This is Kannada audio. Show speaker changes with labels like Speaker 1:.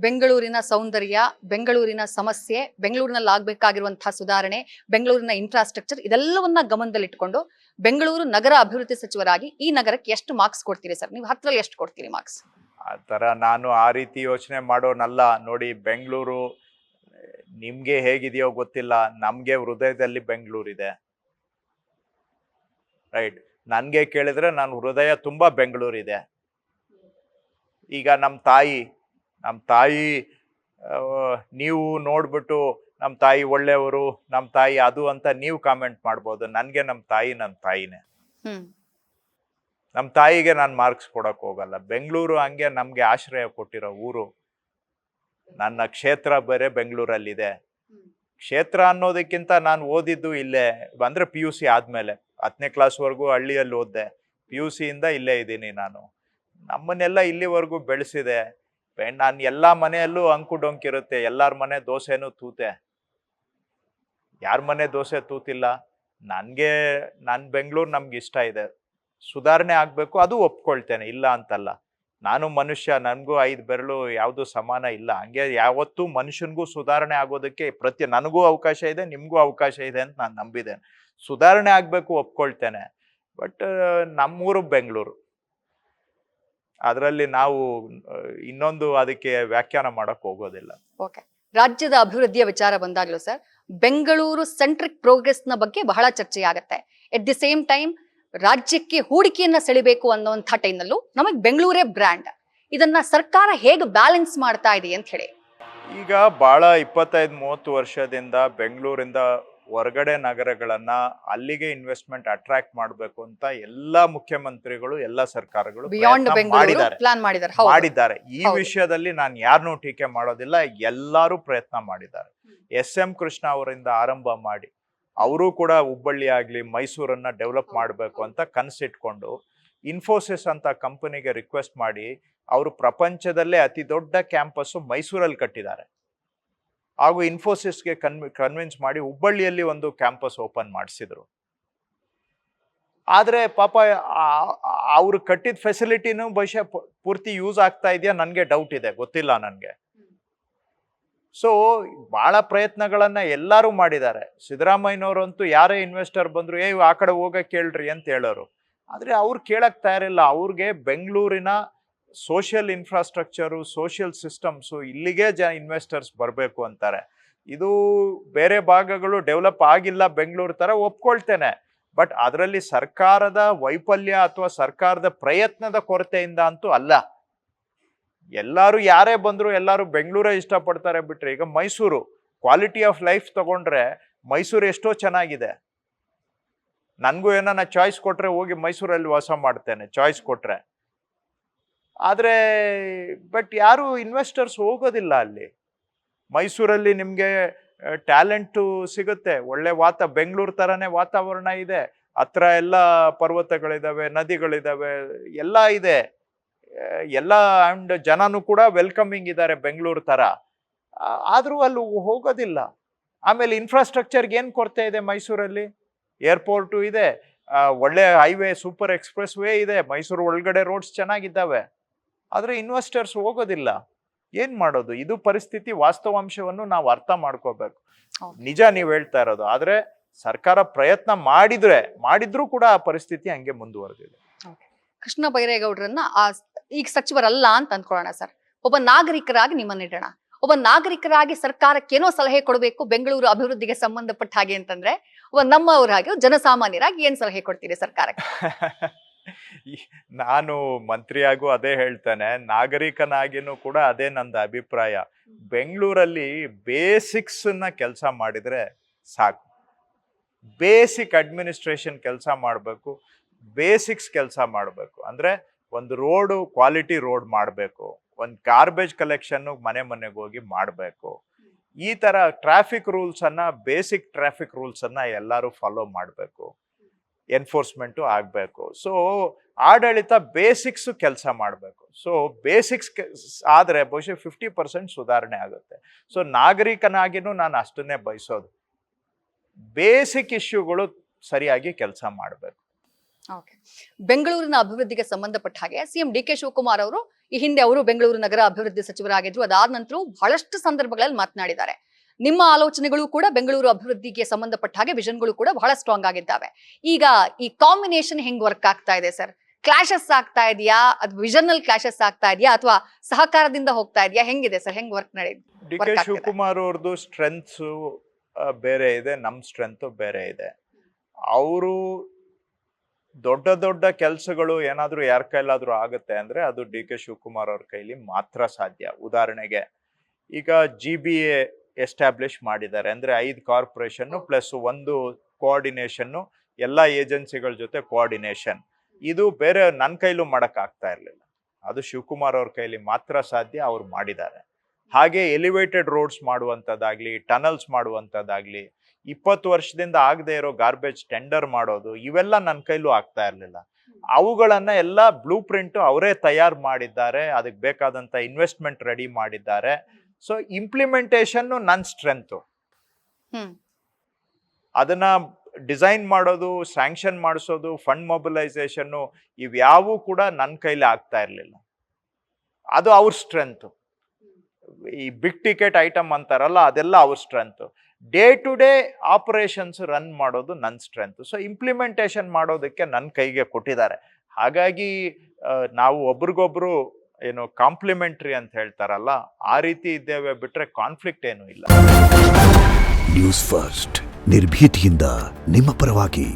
Speaker 1: ಬೆಂಗಳೂರಿನ ಸೌಂದರ್ಯ, ಬೆಂಗಳೂರಿನ ಸಮಸ್ಯೆ, ಬೆಂಗಳೂರಿನಲ್ಲಿ ಆಗ್ಬೇಕಾಗಿರುವಂತಹ ಸುಧಾರಣೆ, ಬೆಂಗಳೂರಿನ ಇನ್ಫ್ರಾಸ್ಟ್ರಕ್ಚರ್ ಇದೆಲ್ಲವನ್ನ ಗಮನದಲ್ಲಿಟ್ಟುಕೊಂಡು ಬೆಂಗಳೂರು ನಗರ ಅಭಿವೃದ್ಧಿ ಸಚಿವರಾಗಿ ಈ ನಗರಕ್ಕೆ ಎಷ್ಟು ಮಾರ್ಕ್ಸ್ ಕೊಡ್ತೀರಿ ಸರ್? ನೀವು 10ರಲ್ಲಿ ಎಷ್ಟು ಕೊಡ್ತೀರಿ ಮಾರ್ಕ್ಸ್?
Speaker 2: ಆ ಥರ ನಾನು ಆ ರೀತಿ ಯೋಚನೆ ಮಾಡೋನಲ್ಲ. ನೋಡಿ, ಬೆಂಗಳೂರು ನಿಮ್ಗೆ ಹೇಗಿದೆಯೋ ಗೊತ್ತಿಲ್ಲ, ನಮ್ಗೆ ಹೃದಯದಲ್ಲಿ ಬೆಂಗಳೂರಿದೆ. ರೈಟ್, ನನಗೆ ಕೇಳಿದ್ರೆ ನನ್ನ ಹೃದಯ ತುಂಬಾ ಬೆಂಗಳೂರಿದೆ. ಈಗ ನಮ್ಮ ತಾಯಿ ನೀವು ನೋಡ್ಬಿಟ್ಟು ನಮ್ಮ ತಾಯಿ ಒಳ್ಳೆಯವರು, ನಮ್ಮ ತಾಯಿ ಅದು ಅಂತ ನೀವು ಕಾಮೆಂಟ್ ಮಾಡ್ಬೋದು. ನನಗೆ ನಮ್ಮ ತಾಯಿನೇ. ನಮ್ಮ ತಾಯಿಗೆ ನಾನು ಮಾರ್ಕ್ಸ್ ಕೊಡಕ್ ಹೋಗಲ್ಲ. ಬೆಂಗಳೂರು ಹಂಗೆ ನಮ್ಗೆ ಆಶ್ರಯ ಕೊಟ್ಟಿರೋ ಊರು. ನನ್ನ ಕ್ಷೇತ್ರ ಬೇರೆ ಬೆಂಗಳೂರಲ್ಲಿದೆ. ಕ್ಷೇತ್ರ ಅನ್ನೋದಕ್ಕಿಂತ ನಾನು ಓದಿದ್ದು ಇಲ್ಲೇ, ಅಂದ್ರೆ PUC ಆದ್ಮೇಲೆ 10ನೇ ಕ್ಲಾಸ್ವರೆಗೂ ಹಳ್ಳಿಯಲ್ಲಿ ಓದಿದೆ. PUC ಇಂದ ಇಲ್ಲೇ ಇದ್ದೀನಿ ನಾನು. ನಮ್ಮನ್ನೆಲ್ಲ ಇಲ್ಲಿವರೆಗೂ ಬೆಳೆಸಿದೆ. ನಾನು ಎಲ್ಲಾ ಮನೆಯಲ್ಲೂ ಅಂಕು ಡೊಂಕಿರುತ್ತೆ. ಎಲ್ಲಾರ ಮನೆ ದೋಸೆನೂ ತೂತೆ, ಯಾರ ಮನೆ ದೋಸೆ ತೂತಿಲ್ಲ. ನನ್ ಬೆಂಗಳೂರು ನಮ್ಗೆ ಇಷ್ಟ ಇದೆ. ಸುಧಾರಣೆ ಆಗ್ಬೇಕು, ಅದು ಒಪ್ಕೊಳ್ತೇನೆ, ಇಲ್ಲ ಅಂತಲ್ಲ. ನಾನು ಮನುಷ್ಯ, ನನ್ಗೂ 5 ಬೆರಳು ಯಾವುದು ಸಮಾನ ಇಲ್ಲ. ಹಂಗೆ ಯಾವತ್ತೂ ಮನುಷ್ಯನ್ಗೂ ಸುಧಾರಣೆ ಆಗೋದಕ್ಕೆ ನನಗೂ ಅವಕಾಶ ಇದೆ, ನಿಮ್ಗೂ ಅವಕಾಶ ಇದೆ ಅಂತ ನಾನು ನಂಬಿದ್ದೇನೆ. ಸುಧಾರಣೆ ಆಗ್ಬೇಕು, ಒಪ್ಕೊಳ್ತೇನೆ. ಬಟ್ ನಮ್ಮೂರು ಬೆಂಗಳೂರು, ಅದರಲ್ಲಿ ನಾವು ಇನ್ನೊಂದು ಅದಕ್ಕೆ ವ್ಯಾಖ್ಯಾನ ಮಾಡಕ್ ಹೋಗೋದಿಲ್ಲ.
Speaker 1: ಓಕೆ, ರಾಜ್ಯದ ಅಭಿವೃದ್ಧಿಯ ವಿಚಾರ ಬಂದಾಗ್ಲೂ ಸರ್, ಬೆಂಗಳೂರು ಸೆಂಟ್ರಿಕ್ ಪ್ರೋಗ್ರೆಸ್ ನ ಬಗ್ಗೆ ಬಹಳ ಚರ್ಚೆ ಆಗುತ್ತೆ. ಎಟ್ ದಿ ಸೇಮ್ ಟೈಮ್ ರಾಜ್ಯಕ್ಕೆ ಹೂಡಿಕೆಯನ್ನ ಸೆಳಿಬೇಕು ಅನ್ನುವಂಥ ಟೈಮ್ನಲ್ಲೂ ನಮಗೆ ಬೆಂಗಳೂರೇ ಬ್ರ್ಯಾಂಡ್. ಇದನ್ನ ಸರ್ಕಾರ ಹೇಗೆ ಬ್ಯಾಲೆನ್ಸ್ ಮಾಡ್ತಾ ಇದೆ ಅಂತ ಹೇಳಿ.
Speaker 2: ಈಗ ಬಹಳ 25-30 ವರ್ಷದಿಂದ ಬೆಂಗಳೂರಿಂದ ಹೊರಗಡೆ ನಗರಗಳನ್ನ ಅಲ್ಲಿಗೆ ಇನ್ವೆಸ್ಟ್ಮೆಂಟ್ ಅಟ್ರಾಕ್ಟ್ ಮಾಡಬೇಕು ಅಂತ ಎಲ್ಲಾ ಮುಖ್ಯಮಂತ್ರಿಗಳು, ಎಲ್ಲಾ ಸರ್ಕಾರಗಳು ಮಾಡಿದ್ದಾರೆ. ಈ ವಿಷಯದಲ್ಲಿ ನಾನು ಯಾರನ್ನೂ ಟೀಕೆ ಮಾಡೋದಿಲ್ಲ. ಎಲ್ಲರೂ ಪ್ರಯತ್ನ ಮಾಡಿದ್ದಾರೆ. SM ಕೃಷ್ಣ ಅವರಿಂದ ಆರಂಭ ಮಾಡಿ ಅವರು ಕೂಡ ಹುಬ್ಬಳ್ಳಿ ಆಗ್ಲಿ ಮೈಸೂರನ್ನ ಡೆವಲಪ್ ಮಾಡಬೇಕು ಅಂತ ಕನಸಿಟ್ಕೊಂಡು ಇನ್ಫೋಸಿಸ್ ಅಂತ ಕಂಪನಿಗೆ ರಿಕ್ವೆಸ್ಟ್ ಮಾಡಿ ಅವರು ಪ್ರಪಂಚದಲ್ಲೇ ಅತಿ ದೊಡ್ಡ ಕ್ಯಾಂಪಸ್ ಮೈಸೂರಲ್ಲಿ ಕಟ್ಟಿದ್ದಾರೆ. ಹಾಗೂ ಇನ್ಫೋಸಿಸ್ಗೆ ಕನ್ವಿನ್ಸ್ ಮಾಡಿ ಹುಬ್ಬಳ್ಳಿಯಲ್ಲಿ ಒಂದು ಕ್ಯಾಂಪಸ್ ಓಪನ್ ಮಾಡಿಸಿದ್ರು. ಆದ್ರೆ ಪಾಪ ಅವ್ರು ಕಟ್ಟಿದ ಫೆಸಿಲಿಟಿನೂ ಬಹುಶಃ ಪೂರ್ತಿ ಯೂಸ್ ಆಗ್ತಾ ಇದೆಯಾ ನನ್ಗೆ ಡೌಟ್ ಇದೆ, ಗೊತ್ತಿಲ್ಲ ನನ್ಗೆ. ಸೊ ಬಹಳ ಪ್ರಯತ್ನಗಳನ್ನ ಎಲ್ಲರೂ ಮಾಡಿದ್ದಾರೆ. ಸಿದ್ದರಾಮಯ್ಯನವರಂತೂ ಯಾರೇ ಇನ್ವೆಸ್ಟರ್ ಬಂದ್ರು ಆ ಕಡೆ ಹೋಗಕ್ ಕೇಳ್ರಿ ಅಂತ ಹೇಳೋರು. ಆದ್ರೆ ಅವ್ರು ಕೇಳಕ್ ತಯಾರಿಲ್ಲ. ಅವ್ರಿಗೆ ಬೆಂಗಳೂರಿನ ಸೋಷಿಯಲ್ ಇನ್ಫ್ರಾಸ್ಟ್ರಕ್ಚರು, ಸೋಷಿಯಲ್ ಸಿಸ್ಟಮ್ಸು ಇಲ್ಲಿಗೆ ಇನ್ವೆಸ್ಟರ್ಸ್ ಬರಬೇಕು ಅಂತಾರೆ. ಇದು ಬೇರೆ ಭಾಗಗಳು ಡೆವಲಪ್ ಆಗಿಲ್ಲ ಬೆಂಗಳೂರು ತರ, ಒಪ್ಕೊಳ್ತೇನೆ. ಬಟ್ ಅದರಲ್ಲಿ ಸರ್ಕಾರದ ವೈಫಲ್ಯ ಅಥವಾ ಸರ್ಕಾರದ ಪ್ರಯತ್ನದ ಕೊರತೆಯಿಂದ ಅಂತೂ ಅಲ್ಲ. ಎಲ್ಲರೂ ಯಾರೇ ಬಂದ್ರು ಎಲ್ಲರೂ ಬೆಂಗಳೂರೇ ಇಷ್ಟಪಡ್ತಾರೆ ಬಿಟ್ರೆ. ಈಗ ಮೈಸೂರು ಕ್ವಾಲಿಟಿ ಆಫ್ ಲೈಫ್ ತಗೊಂಡ್ರೆ ಮೈಸೂರು ಎಷ್ಟೋ ಚೆನ್ನಾಗಿದೆ. ನನ್ಗೂ ಏನಾನ ಚಾಯ್ಸ್ ಕೊಟ್ರೆ ಹೋಗಿ ಮೈಸೂರಲ್ಲಿ ವಾಸ ಮಾಡ್ತೇನೆ, ಚಾಯ್ಸ್ ಕೊಟ್ರೆ. ಆದ್ರೆ ಬಟ್ ಯಾರು ಇನ್ವೆಸ್ಟರ್ಸ್ ಹೋಗೋದಿಲ್ಲ ಅಲ್ಲಿ. ಮೈಸೂರಲ್ಲಿ ನಿಮ್ಗೆ ಟ್ಯಾಲೆಂಟು ಸಿಗುತ್ತೆ, ಒಳ್ಳೆ ಬೆಂಗಳೂರು ತರಾನೇ ವಾತಾವರಣ ಇದೆ. ಹತ್ರ ಎಲ್ಲ ಪರ್ವತಗಳಿದಾವೆ, ನದಿಗಳಿದಾವೆ, ಎಲ್ಲ ಇದೆ. ಎಲ್ಲ ಅಂಡ್ ಜನನು ಕೂಡ ವೆಲ್ಕಮಿಂಗ್ ಇದ್ದಾರೆ ಬೆಂಗಳೂರು ತರ. ಆದ್ರೂ ಅಲ್ಲಿ ಹೋಗೋದಿಲ್ಲ. ಆಮೇಲೆ ಇನ್ಫ್ರಾಸ್ಟ್ರಕ್ಚರ್ಗೆ ಏನ್ ಕೊರತೆ ಇದೆ ಮೈಸೂರಲ್ಲಿ? ಏರ್ಪೋರ್ಟು ಇದೆ, ಒಳ್ಳೆ ಹೈವೇ, ಸೂಪರ್ ಎಕ್ಸ್ಪ್ರೆಸ್ ವೇ ಇದೆ, ಮೈಸೂರು ಒಳಗಡೆ ರೋಡ್ಸ್ ಚೆನ್ನಾಗಿದ್ದಾವೆ. ಆದ್ರೆ ಇನ್ವೆಸ್ಟರ್ಸ್ ಹೋಗೋದಿಲ್ಲ. ಏನ್ ಮಾಡೋದು? ಇದು ಪರಿಸ್ಥಿತಿ. ವಾಸ್ತವಾಂಶವನ್ನು ನಾವು ಅರ್ಥ ಮಾಡ್ಕೋಬೇಕು. ನಿಜ ನೀವು ಹೇಳ್ತಾ ಇರೋದು. ಆದ್ರೆ ಸರ್ಕಾರ ಪ್ರಯತ್ನ ಮಾಡಿದ್ರೂ ಕೂಡ ಆ ಪರಿಸ್ಥಿತಿ ಹಂಗೆ ಮುಂದುವರೆದಿದೆ.
Speaker 1: ಕೃಷ್ಣ ಬೈರೇಗೌಡರನ್ನ ಈಗ ಸಚಿವರಲ್ಲ ಅಂತ ಅಂದ್ಕೊಳ್ಳೋಣ ಸರ್. ಒಬ್ಬ ನಾಗರಿಕರಾಗಿ ನಿಮ್ಮನ್ನಿಡೋಣ. ಒಬ್ಬ ನಾಗರಿಕರಾಗಿ ಸರ್ಕಾರಕ್ಕೆ ಏನೋ ಸಲಹೆ ಕೊಡಬೇಕು ಬೆಂಗಳೂರು ಅಭಿವೃದ್ಧಿಗೆ ಸಂಬಂಧಪಟ್ಟ ಹಾಗೆ ಅಂತಂದ್ರೆ, ಒಬ್ಬ ನಮ್ಮವರಾಗಿ ಜನಸಾಮಾನ್ಯರಾಗಿ ಏನ್ ಸಲಹೆ ಕೊಡ್ತೀರಿ ಸರ್ಕಾರಕ್ಕೆ?
Speaker 2: ನಾನು ಮಂತ್ರಿಯಾಗೂ ಅದೇ ಹೇಳ್ತೇನೆ, ನಾಗರಿಕನಾಗಿನೂ ಕೂಡ ಅದೇ ನಂದು ಅಭಿಪ್ರಾಯ. ಬೆಂಗಳೂರಲ್ಲಿ ಬೇಸಿಕ್ಸ್ ನ ಕೆಲಸ ಮಾಡಿದ್ರೆ ಸಾಕು. ಬೇಸಿಕ್ ಅಡ್ಮಿನಿಸ್ಟ್ರೇಷನ್ ಕೆಲಸ ಮಾಡಬೇಕು, ಬೇಸಿಕ್ಸ್ ಕೆಲಸ ಮಾಡಬೇಕು. ಅಂದ್ರೆ ಒಂದು ರೋಡು ಕ್ವಾಲಿಟಿ ರೋಡ್ ಮಾಡಬೇಕು, ಒಂದು ಗಾರ್ಬೇಜ್ ಕಲೆಕ್ಷನ್ ಮನೆಗೆ ಹೋಗಿ ಮಾಡಬೇಕು. ಈ ತರ ಟ್ರಾಫಿಕ್ ರೂಲ್ಸ್ ಅನ್ನ, ಬೇಸಿಕ್ ಟ್ರಾಫಿಕ್ ರೂಲ್ಸ್ ಅನ್ನ ಎಲ್ಲರೂ ಫಾಲೋ ಮಾಡಬೇಕು. ಎನ್ಫೋರ್ಸ್ಮೆಂಟು ಆಗಬೇಕು. ಸೊ ಆಡಳಿತ ಬೇಸಿಕ್ಸ್ ಕೆಲಸ ಮಾಡಬೇಕು. ಸೊ ಬೇಸಿಕ್ಸ್ ಆದ್ರೆ ಬಹುಶಃ 50% ಸುಧಾರಣೆ ಆಗುತ್ತೆ. ಸೊ ನಾಗರಿಕನಾಗಿನೂ ನಾನು ಅಷ್ಟನ್ನೇ ಬಯಸೋದು. ಬೇಸಿಕ್ ಇಶ್ಯೂಗಳು ಸರಿಯಾಗಿ ಕೆಲಸ ಮಾಡಬೇಕು.
Speaker 1: ಬೆಂಗಳೂರಿನ ಅಭಿವೃದ್ಧಿಗೆ ಸಂಬಂಧಪಟ್ಟ ಹಾಗೆ CM DK ಶಿವಕುಮಾರ್ ಅವರು ಈ ಹಿಂದೆ ಅವರು ಬೆಂಗಳೂರು ನಗರ ಅಭಿವೃದ್ಧಿ ಸಚಿವರಾಗಿದ್ರು. ಅದಾದ ನಂತರ ಬಹಳಷ್ಟು ಸಂದರ್ಭಗಳಲ್ಲಿ ಮಾತನಾಡಿದ್ದಾರೆ. ನಿಮ್ಮ ಆಲೋಚನೆಗಳು ಕೂಡ ಬೆಂಗಳೂರು ಅಭಿವೃದ್ಧಿಗೆ ಸಂಬಂಧಪಟ್ಟ ಹಾಗೆ ವಿಷನ್ಗಳು ಕೂಡ ಬಹಳ ಸ್ಟ್ರಾಂಗ್ ಆಗಿದ್ದಾವೆ. ಈಗ ಈ ಕಾಂಬಿನೇಷನ್ ಹೆಂಗ್ ವರ್ಕ್ ಆಗ್ತಾ ಇದೆ ಸರ್? ಕ್ಲಾಶಸ್ ಆಗ್ತಾ ಇದೆಯಾ, ಅದು ವಿಷನಲ್ ಕ್ಲಾಶಸ್ ಆಗ್ತಾ ಇದೆಯಾ, ಅಥವಾ ಸಹಕಾರದಿಂದ ಹೋಗ್ತಾ ಇದೆಯಾ? ಹೆಂಗಿದೆ ಸರ್, ಹೆಂಗ್ ವರ್ಕ್
Speaker 2: ಡಿ ಕೆ ಶಿವಕುಮಾರ್ ಅವ್ರದ್ದು ಸ್ಟ್ರೆಂತ್ಸ್ ಬೇರೆ ಇದೆ, ನಮ್ ಸ್ಟ್ರೆಂತ್ ಬೇರೆ ಇದೆ. ಅವರು ದೊಡ್ಡ ದೊಡ್ಡ ಕೆಲಸಗಳು ಏನಾದ್ರೂ ಯಾರ ಕೈಲಾದ್ರೂ ಆಗುತ್ತೆ ಅಂದ್ರೆ ಅದು ಡಿ ಕೆ ಶಿವಕುಮಾರ್ ಅವ್ರ ಕೈಲಿ ಮಾತ್ರ ಸಾಧ್ಯ. ಉದಾಹರಣೆಗೆ ಈಗ GBA ಎಸ್ಟಾಬ್ಲಿಷ್ ಮಾಡಿದ್ದಾರೆ ಅಂದ್ರೆ 5 ಕಾರ್ಪೊರೇಷನ್ ಪ್ಲಸ್ 1 ಕೋಆರ್ಡಿನೇಷನ್, ಎಲ್ಲಾ ಏಜೆನ್ಸಿಗಳ ಜೊತೆ ಕೋಆರ್ಡಿನೇಷನ್. ಇದು ಬೇರೆ ನನ್ನ ಕೈಲೂ ಮಾಡಕ್ ಆಗ್ತಾ ಇರ್ಲಿಲ್ಲ, ಅದು ಶಿವಕುಮಾರ್ ಅವ್ರ ಕೈಲಿ ಮಾತ್ರ ಸಾಧ್ಯ, ಅವ್ರು ಮಾಡಿದ್ದಾರೆ. ಹಾಗೆ ಎಲಿವೇಟೆಡ್ ರೋಡ್ಸ್ ಮಾಡುವಂಥದ್ದಾಗ್ಲಿ, ಟನಲ್ಸ್ ಮಾಡುವಂಥದ್ದಾಗ್ಲಿ, 20 ವರ್ಷದಿಂದ ಆಗದೆ ಇರೋ ಗಾರ್ಬೇಜ್ ಟೆಂಡರ್ ಮಾಡೋದು, ಇವೆಲ್ಲ ನನ್ನ ಕೈಲೂ ಆಗ್ತಾ ಇರ್ಲಿಲ್ಲ. ಅವುಗಳನ್ನ ಎಲ್ಲ ಬ್ಲೂ ಪ್ರಿಂಟ್ ಅವರೇ ತಯಾರು ಮಾಡಿದ್ದಾರೆ, ಅದಕ್ಕೆ ಬೇಕಾದಂತ ಇನ್ವೆಸ್ಟ್ಮೆಂಟ್ ರೆಡಿ ಮಾಡಿದ್ದಾರೆ. ಸೊ ಇಂಪ್ಲಿಮೆಂಟೇಷನ್ ನನ್ನ ಸ್ಟ್ರೆಂತ್. ಅದನ್ನ ಡಿಸೈನ್ ಮಾಡೋದು, ಸ್ಯಾಂಕ್ಷನ್ ಮಾಡಿಸೋದು, ಫಂಡ್ ಮೊಬಿಲೈಸೇಷನ್, ಇವ್ಯಾವೂ ಕೂಡ ನನ್ನ ಕೈಲಿ ಆಗ್ತಾ ಇರ್ಲಿಲ್ಲ. ಅದು ಅವ್ರ ಸ್ಟ್ರೆಂತ್. ಈ ಬಿಗ್ ಟಿಕೆಟ್ ಐಟಮ್ ಅಂತಾರಲ್ಲ, ಅದೆಲ್ಲ ಅವ್ರ strength. Day to day operations run ಮಾಡೋದು ನನ್ನ ಸ್ಟ್ರೆಂತ್. ಸೊ ಇಂಪ್ಲಿಮೆಂಟೇಷನ್ ಮಾಡೋದಕ್ಕೆ ನನ್ನ ಕೈಗೆ ಕೊಟ್ಟಿದ್ದಾರೆ. ಹಾಗಾಗಿ ನಾವು ಒಬ್ರಿಗೊಬ್ರು ಏನು ಕಾಂಪ್ಲಿಮೆಂಟ್ರಿ ಅಂತ ಹೇಳ್ತಾರಲ್ಲ, ಆ ರೀತಿ ಇದ್ದೇವೆ ಬಿಟ್ರೆ ಕಾನ್ಫ್ಲಿಕ್ಟ್ ಏನೂ ಇಲ್ಲ.
Speaker 3: ನ್ಯೂಸ್ ಫಸ್ಟ್, ನಿರ್ಭೀತಿಯಿಂದ ನಿಮ್ಮ ಪರವಾಗಿ.